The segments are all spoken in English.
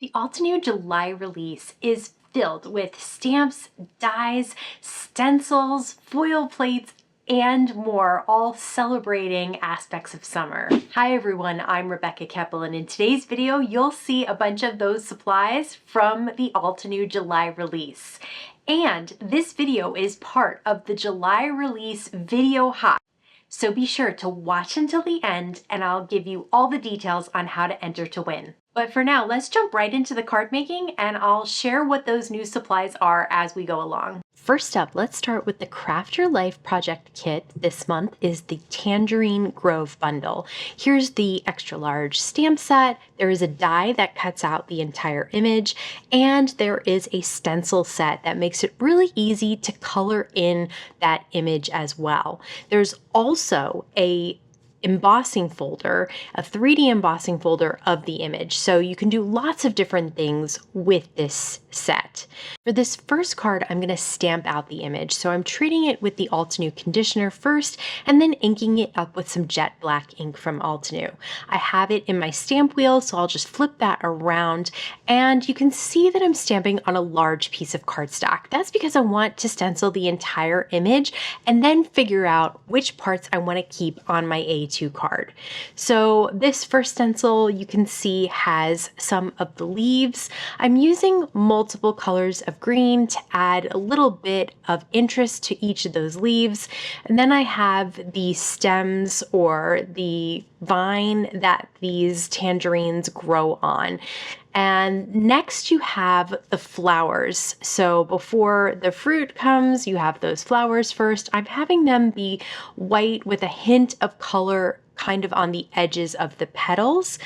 The Altenew July release is filled with stamps, dies, stencils, foil plates, and more, all celebrating aspects of summer. Hi everyone, I'm Rebecca Keppel, and in today's video, you'll see a bunch of those supplies from the Altenew July release. And this video is part of the July release video hop. So be sure to watch until the end and I'll give you all the details on how to enter to win. But for now, let's jump right into the card making and I'll share what those new supplies are as we go along. First up, let's start with the Craft Your Life project kit. This month is the Tangerine Grove bundle. Here's the extra large stamp set. There is a die that cuts out the entire image, and there is a stencil set that makes it really easy to color in that image as well. There's also a embossing folder, a 3D embossing folder of the image. So you can do lots of different things with this set. For this first card, I'm going to stamp out the image. So I'm treating it with the Altenew conditioner first and then inking it up with some jet black ink from Altenew. I have it in my stamp wheel, so I'll just flip that around and you can see that I'm stamping on a large piece of cardstock. That's because I want to stencil the entire image and then figure out which parts I want to keep on my A2 card. So this first stencil you can see has some of the leaves. I'm using multiple colors of green to add a little bit of interest to each of those leaves. And then I have the stems or the vine that these tangerines grow on. And next you have the flowers. So before the fruit comes, you have those flowers first. I'm having them be white with a hint of color kind of on the edges of the petals.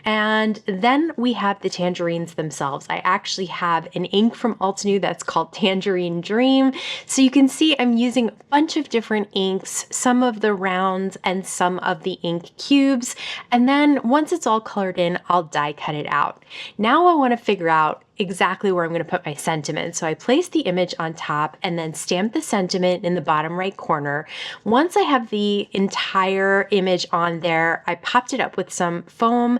And then we have the tangerines themselves. I actually have an ink from Altenew that's called Tangerine Dream. So you can see I'm using a bunch of different inks, some of the rounds and some of the ink cubes. And then once it's all colored in, I'll die cut it out. Now I want to figure out exactly where I'm going to put my sentiment. So I place the image on top and then stamp the sentiment in the bottom right corner. Once I have the entire image on there, I popped it up with some foam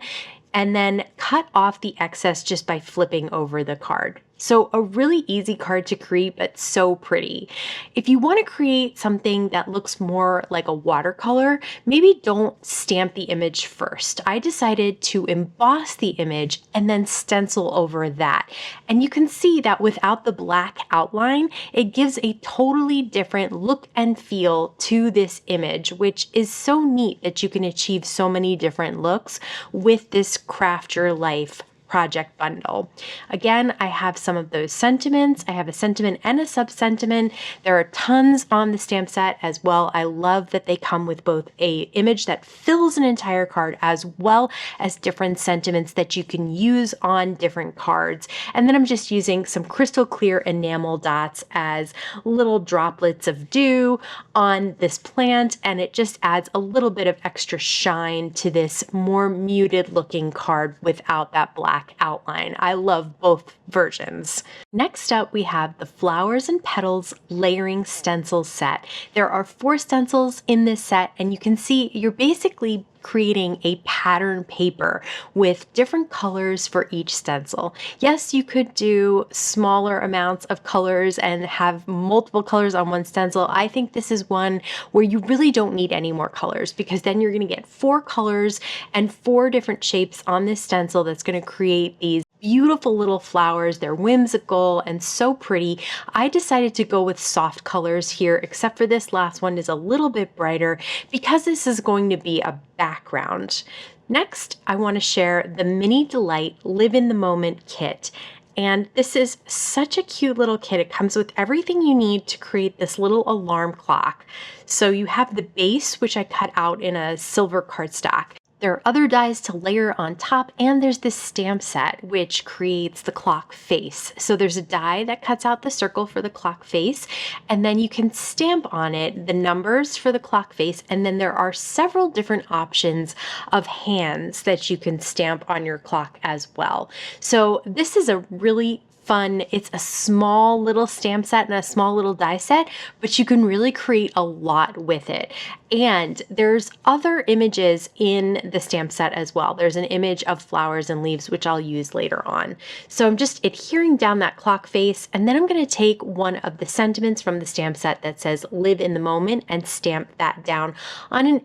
and then cut off the excess just by flipping over the card. So a really easy card to create, but so pretty. If you want to create something that looks more like a watercolor, maybe don't stamp the image first. I decided to emboss the image and then stencil over that. And you can see that without the black outline, it gives a totally different look and feel to this image, which is so neat that you can achieve so many different looks with this Craft Your Life project bundle. Again, I have some of those sentiments. I have a sentiment and a sub-sentiment. There are tons on the stamp set as well. I love that they come with both a image that fills an entire card as well as different sentiments that you can use on different cards. And then I'm just using some crystal clear enamel dots as little droplets of dew on this plant, and it just adds a little bit of extra shine to this more muted looking card without that black outline. I love both versions. Next up, we have the Flowers and Petals layering stencil set. There are 4 stencils in this set, and you can see you're basically creating a pattern paper with different colors for each stencil. Yes, you could do smaller amounts of colors and have multiple colors on one stencil. I think this is one where you really don't need any more colors, because then you're going to get 4 colors and 4 different shapes on this stencil that's going to create these beautiful little flowers. They're whimsical and so pretty. I decided to go with soft colors here, except for this last one is a little bit brighter because this is going to be a background. Next, I want to share the Mini Delight Live in the Moment kit. And this is such a cute little kit. It comes with everything you need to create this little alarm clock. So you have the base, which I cut out in a silver cardstock. There are other dies to layer on top, and there's this stamp set which creates the clock face. So there's a die that cuts out the circle for the clock face, and then you can stamp on it the numbers for the clock face, and then there are several different options of hands that you can stamp on your clock as well. So this is a really fun. It's a small little stamp set and a small little die set, but you can really create a lot with it. And there's other images in the stamp set as well. There's an image of flowers and leaves, which I'll use later on. So I'm just adhering down that clock face, and then I'm going to take one of the sentiments from the stamp set that says live in the moment and stamp that down on an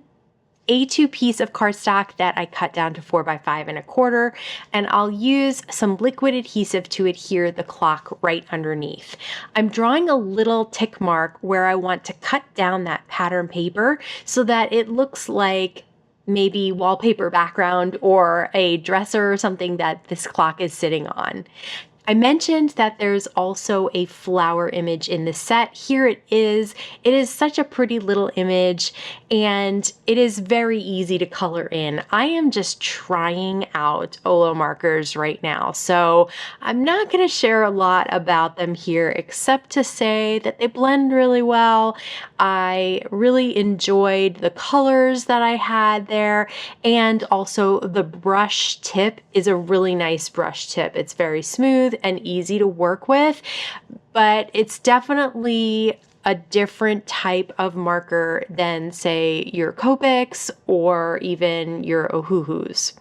A2 piece of cardstock that I cut down to 4 by 5 1/4, and I'll use some liquid adhesive to adhere the clock right underneath. I'm drawing a little tick mark where I want to cut down that pattern paper so that it looks like maybe wallpaper background or a dresser or something that this clock is sitting on. I mentioned that there's also a flower image in the set. Here it is. It is such a pretty little image, and it is very easy to color in. I am just trying out Olo markers right now, so I'm not going to share a lot about them here except to say that they blend really well. I really enjoyed the colors that I had there, and also the brush tip is a really nice brush tip. It's very smooth and easy to work with, but it's definitely a different type of marker than, say, your Copics or even your Ohuhus.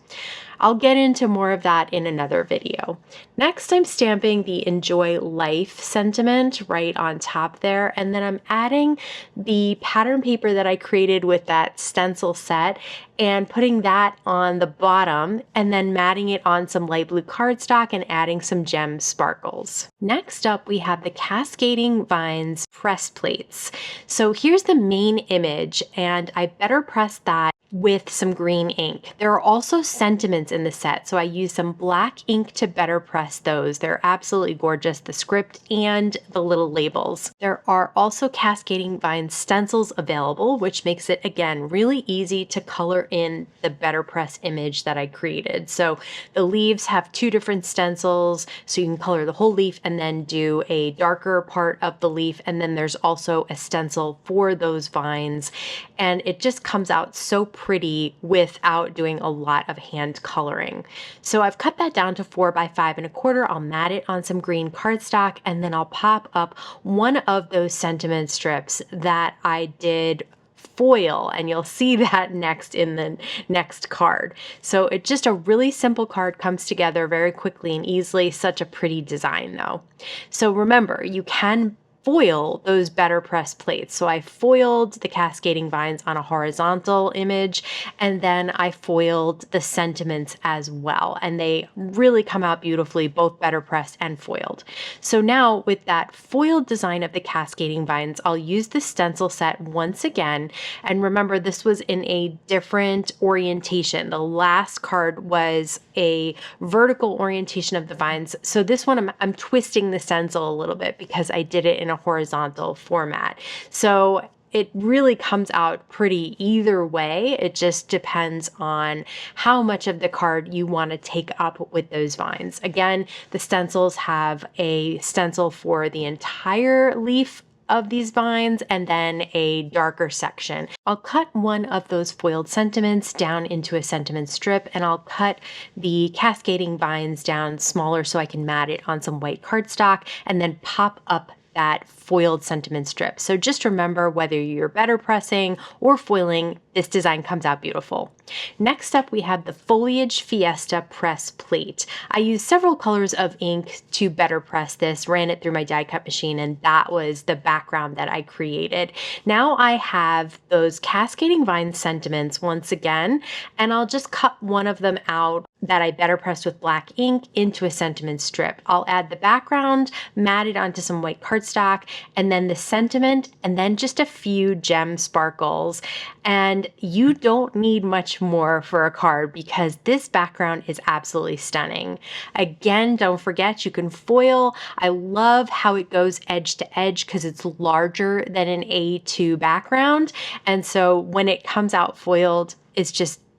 I'll get into more of that in another video. Next, I'm stamping the Enjoy Life sentiment right on top there, and then I'm adding the pattern paper that I created with that stencil set and putting that on the bottom and then matting it on some light blue cardstock and adding some gem sparkles. Next up, we have the Cascading Vines press plates. So here's the main image, and I better press that with some green ink. There are also sentiments in the set, so I use some black ink to better press those. They're absolutely gorgeous, the script and the little labels. There are also Cascading Vines stencils available, which makes it, again, really easy to color in the better press image that I created. So the leaves have 2 different stencils, so you can color the whole leaf and then do a darker part of the leaf, and then there's also a stencil for those vines, and it just comes out so pretty without doing a lot of hand coloring. So I've cut that down to 4 by 5 1/4. I'll mat it on some green cardstock, and then I'll pop up one of those sentiment strips that I did foil, and you'll see that next in the next card. So it's just a really simple card, comes together very quickly and easily. Such a pretty design though. So remember, you can foil those better press plates. So I foiled the Cascading Vines on a horizontal image, and then I foiled the sentiments as well, and they really come out beautifully, both better pressed and foiled. So now with that foiled design of the Cascading Vines, I'll use the stencil set once again, and remember this was in a different orientation. The last card was a vertical orientation of the vines, so this one I'm twisting the stencil a little bit because I did it in a horizontal format. So it really comes out pretty either way. It just depends on how much of the card you want to take up with those vines. Again, the stencils have a stencil for the entire leaf of these vines and then a darker section. I'll cut one of those foiled sentiments down into a sentiment strip, and I'll cut the Cascading Vines down smaller so I can mat it on some white cardstock and then pop up that foiled sentiment strip. So just remember, whether you're better pressing or foiling, this design comes out beautiful. Next up, we have the Foliage Fiesta press plate. I used several colors of ink to better press this, ran it through my die cut machine, and that was the background that I created. Now I have those Cascading Vine sentiments once again, and I'll just cut one of them out that I better pressed with black ink into a sentiment strip. I'll add the background, mat it onto some white cardstock, and then the sentiment, and then just a few gem sparkles. And you don't need much more for a card because this background is absolutely stunning. Again, don't forget you can foil. I love how it goes edge to edge because it's larger than an A2 background. And so when it comes out foiled,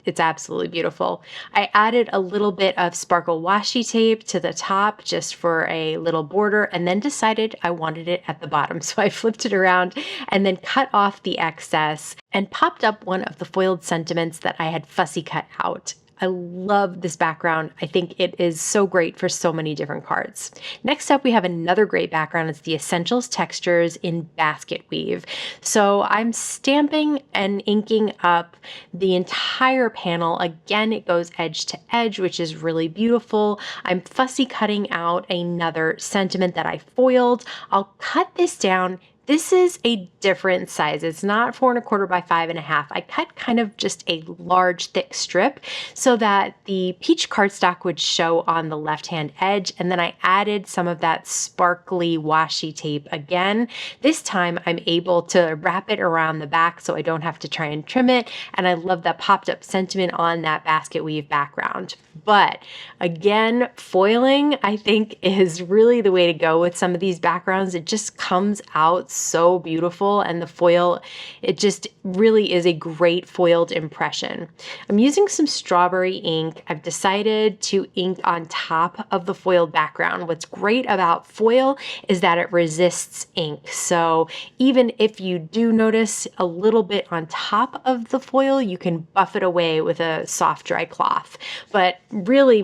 it's absolutely beautiful. I added a little bit of sparkle washi tape to the top just for a little border, and then decided I wanted it at the bottom. So I flipped it around and then cut off the excess and popped up one of the foiled sentiments that I had fussy cut out. I love this background. I think it is so great for so many different cards. Next up, we have another great background. It's the Essentials Textures in Basket Weave. So I'm stamping and inking up the entire panel. Again, it goes edge to edge, which is really beautiful. I'm fussy cutting out another sentiment that I foiled. I'll cut this down. This is a different size. It's not 4 1/4 by 5 1/2. I cut kind of just a large thick strip so that the peach cardstock would show on the left-hand edge. And then I added some of that sparkly washi tape again. This time I'm able to wrap it around the back so I don't have to try and trim it. And I love that popped up sentiment on that basket weave background. But again, foiling I think is really the way to go with some of these backgrounds. It just comes out so beautiful, and the foil, it just really is a great foiled impression. I'm using some strawberry ink. I've decided to ink on top of the foiled background. What's great about foil is that it resists ink. So even if you do notice a little bit on top of the foil, you can buff it away with a soft dry cloth. But really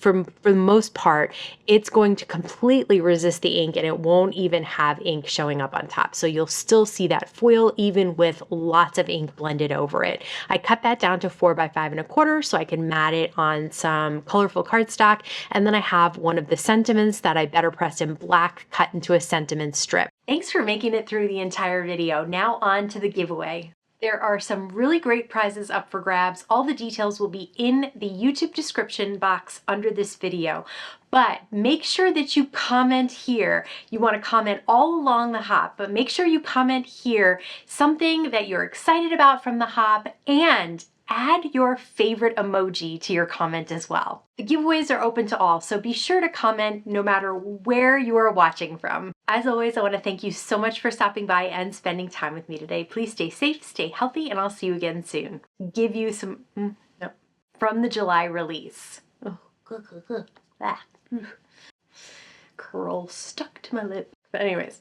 for the most part, it's going to completely resist the ink, and it won't even have ink showing up on top. So you'll still see that foil even with lots of ink blended over it. I cut that down to 4 by 5 1/4 so I can mat it on some colorful cardstock. And then I have one of the sentiments that I better pressed in black cut into a sentiment strip. Thanks for making it through the entire video. Now on to the giveaway. There are some really great prizes up for grabs. All the details will be in the YouTube description box under this video. But make sure that you comment here. You want to comment all along the hop, but make sure you comment here something that you're excited about from the hop, and add your favorite emoji to your comment as well. The giveaways are open to all, so be sure to comment no matter where you are watching from. As always, I want to thank you so much for stopping by and spending time with me today. Please stay safe, stay healthy, and I'll see you again soon. Give you some, from the July release. Oh, curl stuck to my lip. But anyways.